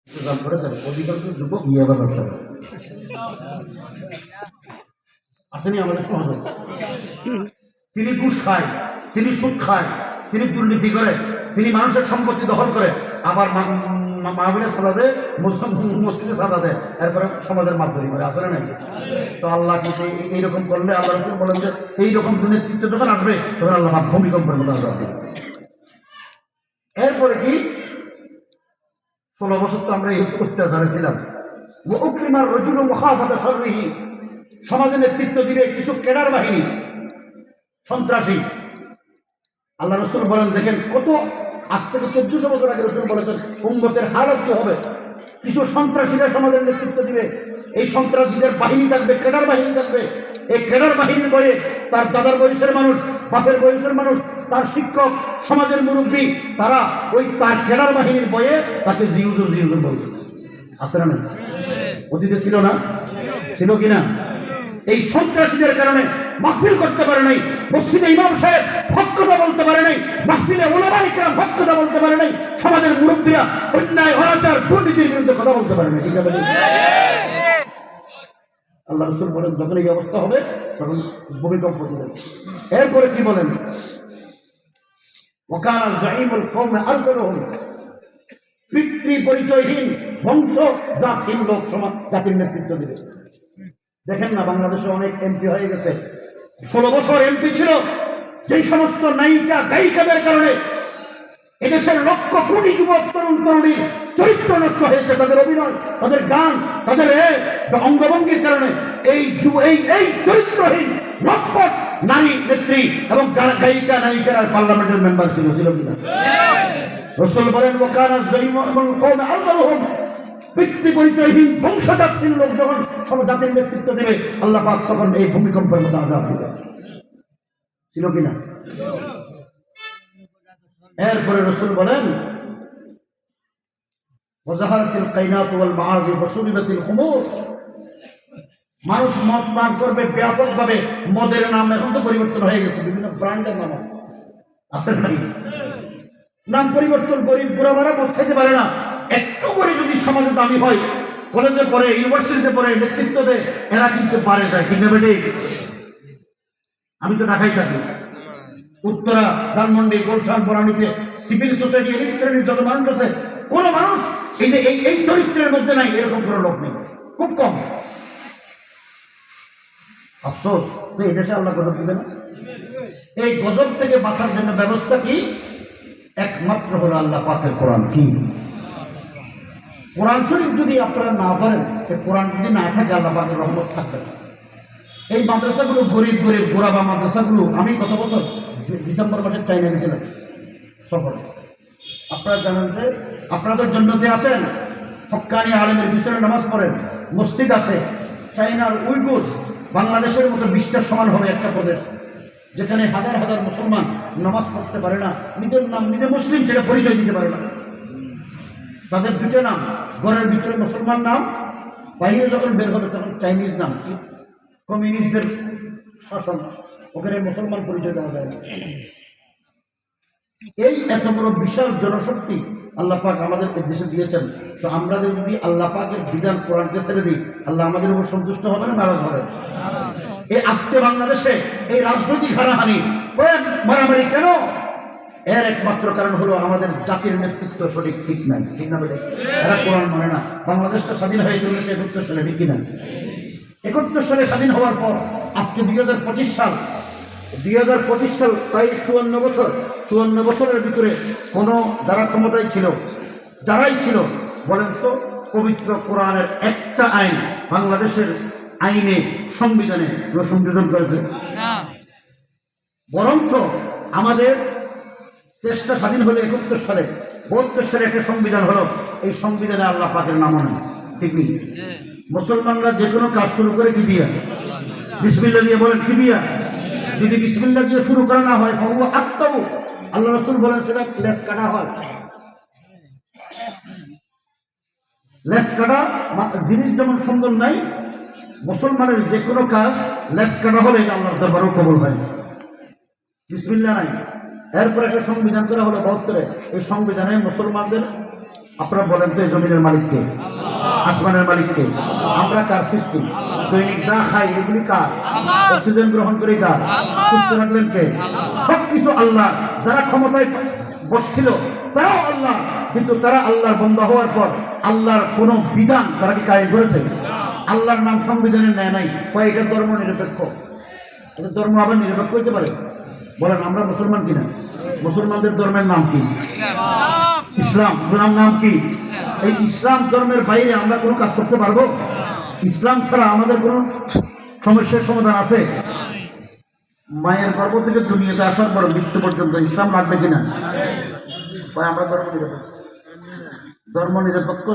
অধিকাংশ যুবক ইয়াবা ব্যবসা করে আসেনি আমাদের সমাজে। তিনি ঘুষ খায়, তিনি সুদ খায়, তিনি দুর্নীতি করে, তিনি মানুষের সম্পত্তি দখল করে, আবার মাহফিলে সাদা দেয়, মসজিদে সাদা দেয়, এরপরে সমাজের মাধ্যমে করে আসলে নাই। তো আল্লাহ কিন্তু এইরকম করলে আল্লাহ বলেন যে এইরকম নেতৃত্ব যখন আসবে তখন আল্লাহ ভূমিকম্পের মতো আসবে। এরপরে কি 16 বছর তো আমরা এই অত্যাচারে ছিলাম। সমাজে নেতৃত্ব দিবে কিছু ক্যাডার বাহিনী, সন্ত্রাসী। আল্লাহ রসুল বলেন, দেখেন কত আজ থেকে 1400 বছর আগে রসুল বলেছেন উম্মতের হালত কি হবে। কিছু সন্ত্রাসীরা সমাজের নেতৃত্ব দিবে, এই সন্ত্রাসীদের বাহিনী থাকবে, ক্যাডার বাহিনী থাকবে। এই ক্যাডার বাহিনীর বয়ে তার দাদার বয়সের মানুষ, বাপের বয়সের মানুষ, তার শিক্ষক, সমাজের মুরব্বী, তারা ওই তার ক্যাডার বাহিনীর বয়ে তাকে জিউজুর জিউজুর বলবে। আছে না? অতীতে ছিল না? ছিল কিনা? এই সন্ত্রাসীদের কারণে মাহফিল করতে পারে নাই, মসজিদে ইমাম সাহেব হক কথা বলতে পারে নাই, মাহফিলে ওলামায়ে কেরাম হক কথা বলতে পারে নাই, সমাজের মুরব্বীরা অন্যায় অনাচার দুর্নীতির বিরুদ্ধে কথা বলতে পারে নাই। ঠিক আছে? আল্লাহ রাসূল বলেন যখন এই অবস্থা হবে তখন ভূমিকম্প দিবেন। এরপরে কি বলেন? ওয়াকানা যাঈমুল কওমে আরজালুহুম, পিতৃ পরিচয়হীন বংশ জাতহীন লোক সমাজ জাতির নেতৃত্ব দিবে। দেখেন না, বাংলাদেশে অনেক এমপি হয়ে গেছে, 16 বছর এমপি ছিল, যেই সমস্ত নায়িকা গায়িকাদের কারণে এদেশের লক্ষ কোটি যুবক তরুণ তরুণীর চরিত্র নষ্ট হয়েছে, তাদের অভিনয়, তাদের গান, তাদের অঙ্গভঙ্গির কারণে এই চরিত্রহীন লম্পট নারী নেত্রী এবং গায়িকা নায়িকারা পার্লামেন্টের মেম্বার ছিল কিনা? রাসূল বলেন ওয়াকানা যাঈমুল কওমে আরজালুহুম, পিতৃ পরিচয়হীন বংশজাতহীন লোক যখন সব জাতির নেতৃত্ব দেবে আল্লাহ পাক তখন এই ভূমিকম্পের মতো আযাব দিবে। ছিল কিনা? এরপরে রাসূল বলেন ওয়াজাহারাতিল কাইনাত ওয়াল মাআজি ওয়াশুরিবাতিল খুমুর, মানুষ মদ পান করবে ব্যাপকভাবে। মদের নাম এখন তো পরিবর্তন হয়ে গেছে, বিভিন্ন ব্র্যান্ডের নাম আছে নাকি? নাম পরিবর্তন, গরিব বুড়ামারা মদ খাইতে পারে না। একটু করে যদি সমাজে দামি হয়, কলেজে পড়ে, ইউনিভার্সিটিতে পড়ে, নেতৃত্ব দেয়, এরা কিন্তু পারে যায়। ঠিক না বেটে? আমি তো ঢাকায় থাকি, উত্তরা, ধানমন্ডি, গুলশান, বনানীতে সিভিল সোসাইটি এলিট শ্রেণীর যত মানুষ আছে, কোনো মানুষ এই যে এই চরিত্রের মধ্যে নাই এরকম কোনো লোক নেই, খুব কম। আফসোস, তো এই দেশে আল্লাহ গজব দিবে না? এই গজব থেকে বাঁচার জন্য ব্যবস্থা কি? একমাত্র হলো আল্লাহ পাকের কোরআন। কি? কোরআন শরীফ যদি আপনারা না ধরেন, কোরআন যদি না থাকে আল্লাহ পাকের রহমত থাকবে না। এই মাদ্রাসাগুলো গরিব গরিব গোরাবা মাদ্রাসাগুলো, আমি গত বছর ডিসেম্বর মাসে চাইনা গেছিলাম সফরে। আপনারা জানেন যে আপনাদের জন্যতে আসেন, হক্কানি আলেমের পিছনে নামাজ পড়েন, মসজিদ আছে। চাইনার উইগুর বাংলাদেশের মতো 20টার সমান হবে একটা প্রদেশ, যেখানে হাজার হাজার মুসলমান নামাজ পড়তে পারে না, নিজের নাম নিজে মুসলিম সেটা পরিচয় দিতে পারে না। তাদের দুটো নাম, ঘরের ভিতরে মুসলমান নাম, বাইরে যখন বের হবে তখন চাইনিজ নাম, কমিউনিস্টদের শাসন, ওখানে মুসলমান পরিচয় দেওয়া যায় না। এই এত বড় বিশাল জনশক্তি আল্লাহ পাক আমাদের দেশে দিয়েছেন। তো আমরা যদি আল্লাহ পাকের বিধান কোরআনকে ছেড়ে দিই, আল্লাহ আমাদের উপর সন্তুষ্ট হবে না নারাজ হবে? এই আজকে বাংলাদেশে এই রাজনৈতিক হানাহানি, মারামারি কেন? এর একমাত্র কারণ হলো আমাদের জাতির নেতৃত্ব সঠিক ঠিক নাই। ঠিক না বেটে? এরা কোরআন মানে না। বাংলাদেশটা স্বাধীন হয়ে চলেছে 71 সালে, ঠিক কিনা? 71 সালে স্বাধীন হওয়ার পর আজকে 2025 সাল, 2025 সাল প্রায় 54 বছর। 54 বছরের ভিতরে কোনো যারা ক্ষমতায় ছিল, যারাই ছিল, বলেন তো পবিত্র কোরআনের একটা আইন বাংলাদেশের আইনে, সংবিধানে সংযোজন করেছে? বরঞ্চ আমাদের দেশটা স্বাধীন হলো 71 সালে, 72 সালে একটা সংবিধান হলো। এই সংবিধানে আল্লাহ পাকের নামও নেই। ঠিক নেই? মুসলমানরা যে কোনো কাজ শুরু করে কি দিয়া? বিসমিল্লাহ দিয়ে। বলেন কি দিয়া? যদি বিসমিল্লাহ দিয়ে শুরু করা না হয় ফাহুয়া আক্তাউ, আল্লাহ রাসূল বলেন সেটা লেস কাটা হয়। লেস কাটা জিনিস যেমন সুন্দর নাই, মুসলমানের যে কোনো কাজ লেস কাটা হলে এটা আল্লাহর দরবারেও কবুল হয়। বিসমিল্লাহ নাই। এরপরে একটা সংবিধান করা হলো 72-এ। এই সংবিধানে মুসলমানদের আপনারা বলেন তো এই জমিনের মালিককে, আসমানের মালিককে? আমরা কার সৃষ্টি? দৈনিক যা খাই এগুলি কার? অক্সিজেন গ্রহণ করি কার? সুস্থ রাখলেন কে? সবকিছু আল্লাহ। যারা ক্ষমতায় বসছিল তারাও আল্লাহ, কিন্তু তারা আল্লাহর বন্ধ হওয়ার পর আল্লাহর কোন বিধান তারা কি কায়েম করেছে? আল্লাহর নাম সংবিধানে নেয় নাই। এটা ধর্ম নিরপেক্ষ। এটা ধর্ম আবার নিরপেক্ষ হইতে পারে? বলেন, আমরা মুসলমান কিনা? মুসলমানদের ধর্মের নাম কি? ইসলাম। নাম কি? এই ইসলাম ধর্মের বাইরে আমরা কোনো কাজ করতে পারবো? ইসলাম ছাড়া আমাদের কোনো সমস্যার সমাধান আছে? মায়ের গর্ভ থেকে দুনিয়াতে আসার পর মৃত্যু পর্যন্ত ইসলাম লাগবে কিনা? আমরা ধর্ম নিরপেক্ষ।